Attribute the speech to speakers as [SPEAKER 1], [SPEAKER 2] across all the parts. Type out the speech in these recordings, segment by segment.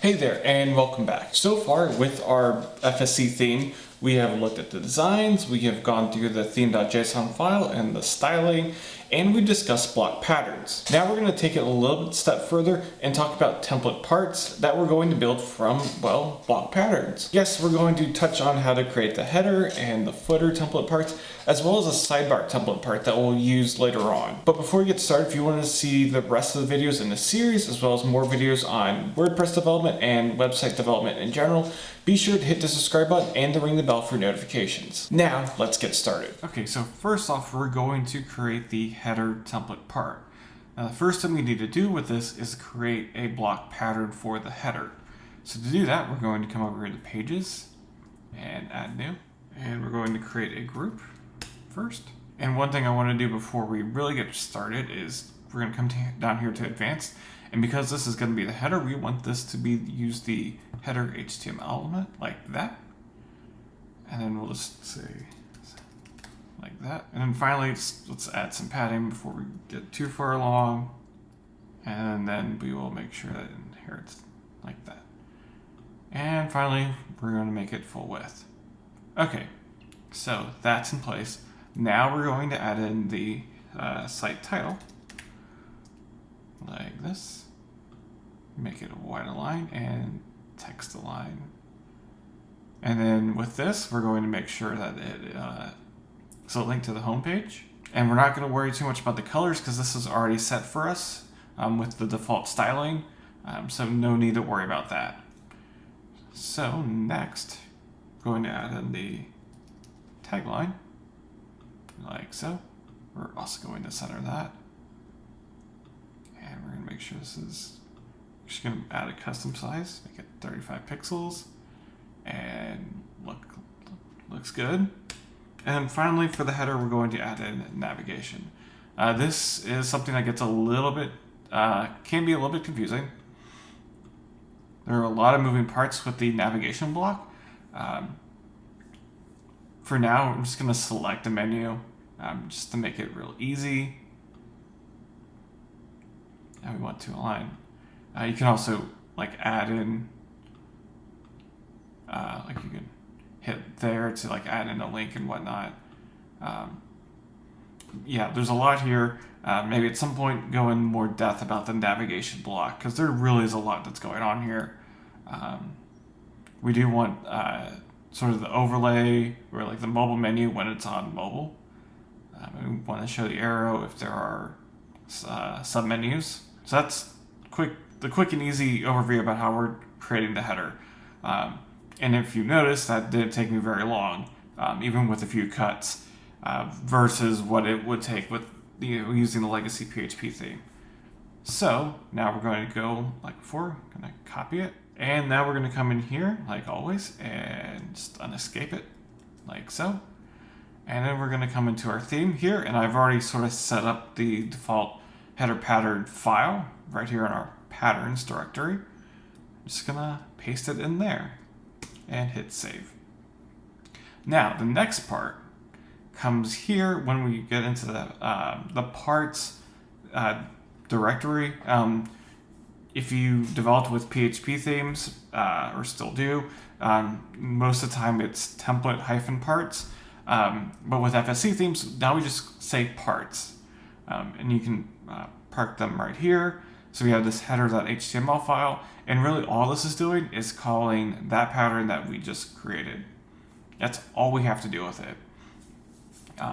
[SPEAKER 1] Hey there, and welcome back. So far with our FSC theme, we have looked at the designs, we have gone through the theme.json file and the styling, and we discussed block patterns. Now we're going to take it a little bit step further and talk about template parts that we're going to build from, well, block patterns. Yes, we're going to touch on how to create the header and the footer template parts, as well as a sidebar template part that we'll use later on. But before we get started, if you want to see the rest of the videos in the series, as well as more videos on WordPress development and website development in general, be sure to hit the subscribe button and to ring the bell for notifications. Now, let's get started. Okay, so first off, we're going to create the header template part. Now, the first thing we need to do with this is create a block pattern for the header. So to do that, we're going to come over here to Pages and Add New. And we're going to create a group first. And one thing I want to do before we really get started is we're going to come down here to Advanced. And because this is going to be the header, we want this to be use the header HTML element like that. And then we'll just say like that. And then finally, let's add some padding before we get too far along. And then we will make sure that it inherits like that. And finally, we're going to make it full width. Okay, so that's in place. Now we're going to add in the site title like this. Make it a white align and text align. And then with this, we're going to make sure that it is a link to the home page. And we're not going to worry too much about the colors because this is already set for us with the default styling. So no need to worry about that. So next, going to add in the tagline like so. We're also going to center that. And we're going to make sure this is, just going to add a custom size, make it 35 pixels, and looks good. And then finally for the header, we're going to add in navigation. This is something that gets a little bit, can be a little bit confusing. There are a lot of moving parts with the navigation block. For now, I'm just going to select a menu just to make it real easy. And we want to align. You can also like add in, like you can hit there to like add in a link and whatnot. Yeah, there's a lot here. Maybe at some point go in more depth about the navigation block because there really is a lot that's going on here. We do want sort of the overlay or like the mobile menu when it's on mobile. We want to show the arrow if there are submenus. So that's the quick and easy overview about how we're creating the header. And if you notice, that didn't take me very long, even with a few cuts, versus what it would take with using the legacy PHP theme. So now we're going to go like before, going to copy it. And now we're going to come in here, like always, and just unescape it, like so. And then we're going to come into our theme here, and I've already sort of set up the default header pattern file right here in our patterns directory. I'm just going to paste it in there and hit save. Now, the next part comes here when we get into the parts directory. If you developed with PHP themes, or still do, most of the time it's template-parts. But with FSC themes, now we just say parts. And you can park them right here. So we have this header.html file. And really all this is doing is calling that pattern that we just created. That's all we have to do with it.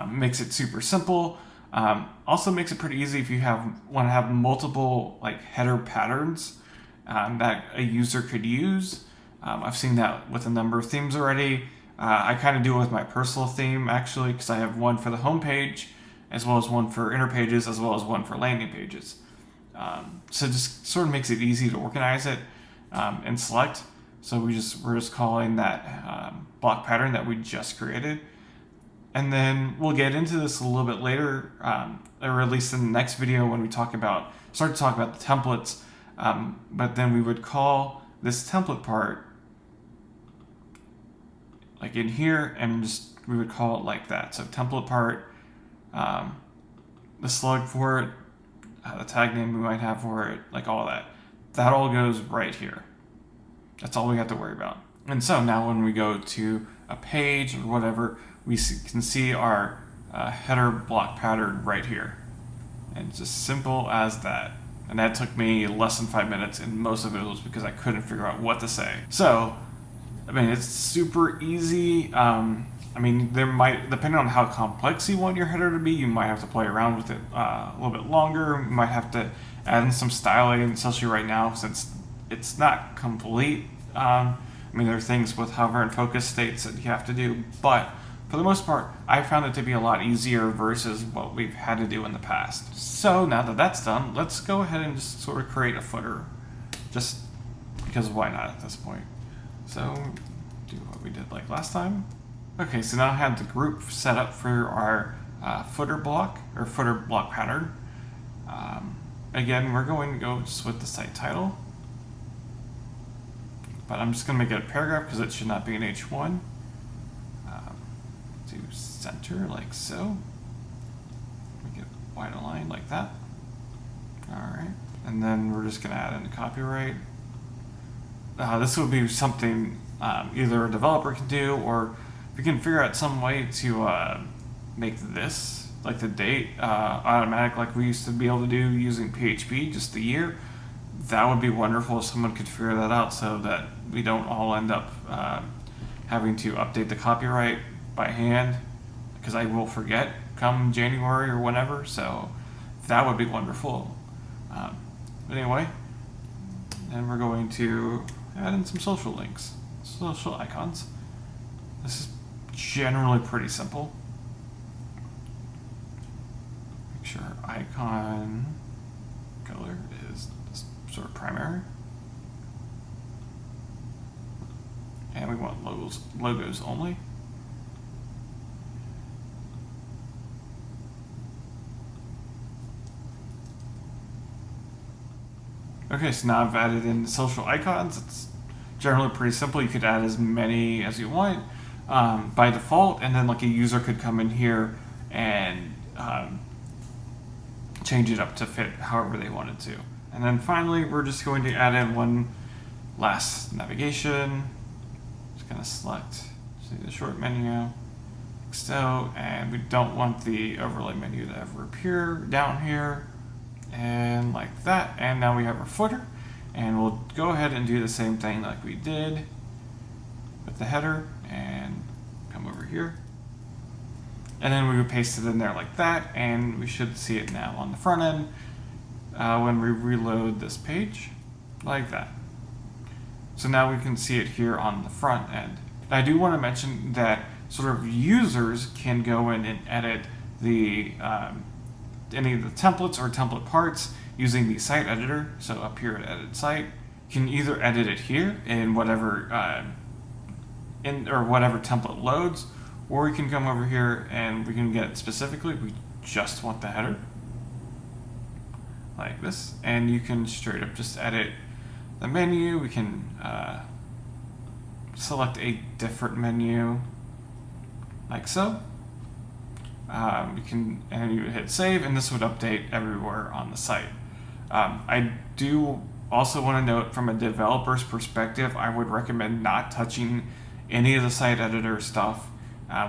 [SPEAKER 1] Makes it super simple. Also makes it pretty easy if you want to have multiple like header patterns that a user could use. I've seen that with a number of themes already. I kind of do it with my personal theme actually because I have one for the home page as well as one for inner pages as well as one for landing pages. So it just sort of makes it easy to organize it and select. So we're just calling that block pattern that we just created. And then we'll get into this a little bit later, or at least in the next video when we start to talk about the templates. But then we would call this template part like in here, and we would call it like that. So template part, the slug for it, the tag name we might have for it, like all that. That all goes right here. That's all we have to worry about. And so now when we go to a page or whatever, we can see our header block pattern right here. And it's as simple as that. And that took me less than 5 minutes, and most of it was because I couldn't figure out what to say. So, I mean, it's super easy. I mean, there might, depending on how complex you want your header to be, you might have to play around with it a little bit longer. You might have to add in some styling, especially right now since it's not complete. I mean, there are things with hover and focus states that you have to do, but for the most part, I found it to be a lot easier versus what we've had to do in the past. So now that that's done, let's go ahead and just sort of create a footer, just because why not at this point. So do what we did like last time. Okay, so now I have the group set up for our footer block or footer block pattern. Again, we're going to go just with the site title, but I'm just going to make it a paragraph because it should not be an H1. To center like so. Make it wide aligned like that. All right, and then we're just going to add in the copyright. This would be something either a developer can do, or if you can figure out some way to make this, like the date, automatic like we used to be able to do using PHP, just the year. That would be wonderful if someone could figure that out so that we don't all end up having to update the copyright by hand, because I will forget come January or whenever, so that would be wonderful. But anyway, then we're going to add in some social links, social icons. This is generally pretty simple. Make sure our icon color is this sort of primary. And we want logos only. Okay, so now I've added in the social icons. It's generally pretty simple. You could add as many as you want by default, and then like a user could come in here and change it up to fit however they wanted to. And then finally, we're just going to add in one last navigation. Just gonna select the short menu, like so, and we don't want the overlay menu to ever appear down here. And like that, and now we have our footer, and we'll go ahead and do the same thing like we did with the header, and come over here, and then we would paste it in there like that, and we should see it now on the front end when we reload this page like that. So now we can see it here on the front end. I do want to mention that sort of users can go in and edit the any of the templates or template parts using the site editor. So up here at edit site, you can either edit it here in whatever whatever template loads, or we can come over here and we can get it specifically. We just want the header like this, and you can straight up just edit the menu. We can select a different menu like so. You can, and you hit save, and this would update everywhere on the site. I do also want to note, from a developer's perspective, I would recommend not touching any of the site editor stuff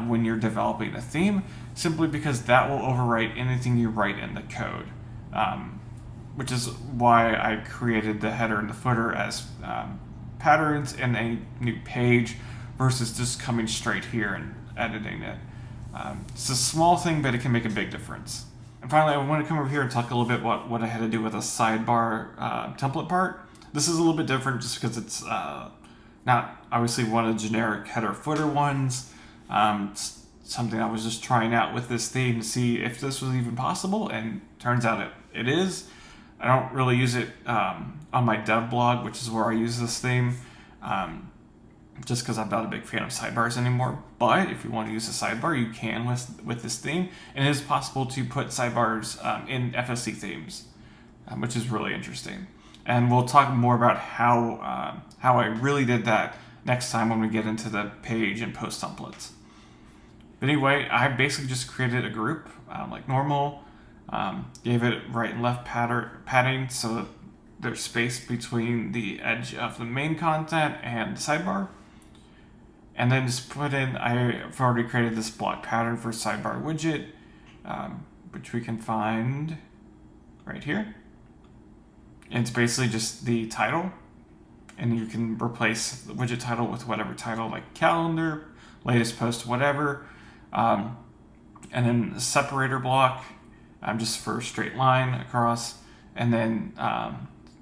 [SPEAKER 1] when you're developing a theme, simply because that will overwrite anything you write in the code. Which is why I created the header and the footer as patterns in a new page versus just coming straight here and editing it. It's a small thing, but it can make a big difference. And finally, I want to come over here and talk a little bit about what I had to do with a sidebar template part. This is a little bit different just because it's not obviously one of the generic header footer ones. It's something I was just trying out with this theme to see if this was even possible, and turns out it is. I don't really use it on my dev blog, which is where I use this theme. Just because I'm not a big fan of sidebars anymore. But if you want to use a sidebar, you can with this theme. And it is possible to put sidebars in FSC themes, which is really interesting. And we'll talk more about how I really did that next time when we get into the page and post templates. But anyway, I basically just created a group like normal, gave it right and left padding so that there's space between the edge of the main content and the sidebar. And then just put in, I've already created this block pattern for sidebar widget, which we can find right here. And it's basically just the title. And you can replace the widget title with whatever title, like calendar, latest post, whatever. And then a separator block, just for a straight line across. And then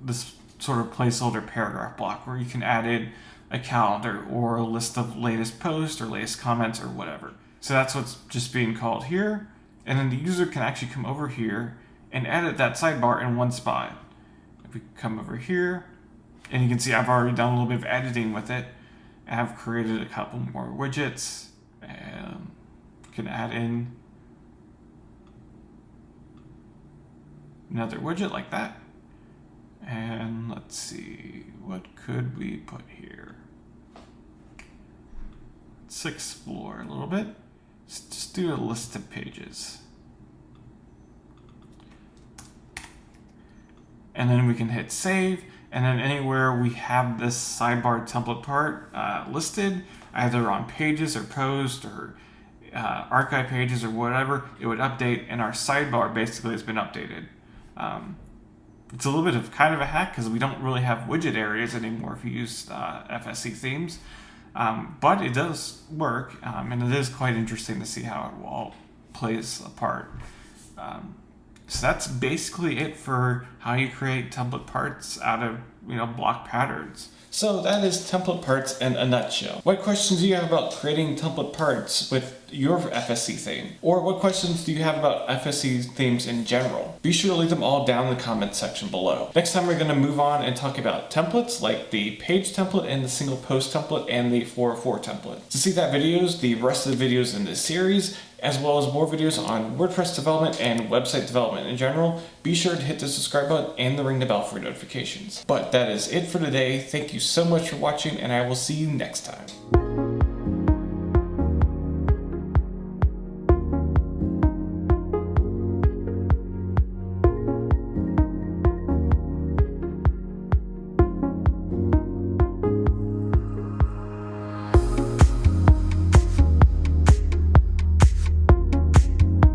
[SPEAKER 1] this sort of placeholder paragraph block where you can add in a calendar or a list of latest posts or latest comments or whatever. So that's what's just being called here. And then the user can actually come over here and edit that sidebar in one spot. If we come over here, and you can see I've already done a little bit of editing with it. I've created a couple more widgets, and you can add in another widget like that. And let's see, what could we put here? Let's explore a little bit. Let's just do a list of pages. And then we can hit save. And then anywhere we have this sidebar template part listed, either on pages or posts or archive pages or whatever, it would update, and our sidebar basically has been updated. It's a little bit of kind of a hack because we don't really have widget areas anymore if you use FSC themes, but it does work, and it is quite interesting to see how it all plays a part. So that's basically it for how you create template parts out of block patterns. So that is template parts in a nutshell. What questions do you have about creating template parts with your FSC theme? Or what questions do you have about FSC themes in general? Be sure to leave them all down in the comments section below. Next time we're going to move on and talk about templates like the page template and the single post template and the 404 template. To see that videos, the rest of the videos in this series, as well as more videos on WordPress development and website development in general, be sure to hit the subscribe button and ring the bell for notifications. But that is it for today. Thank you so much for watching, and I will see you next time.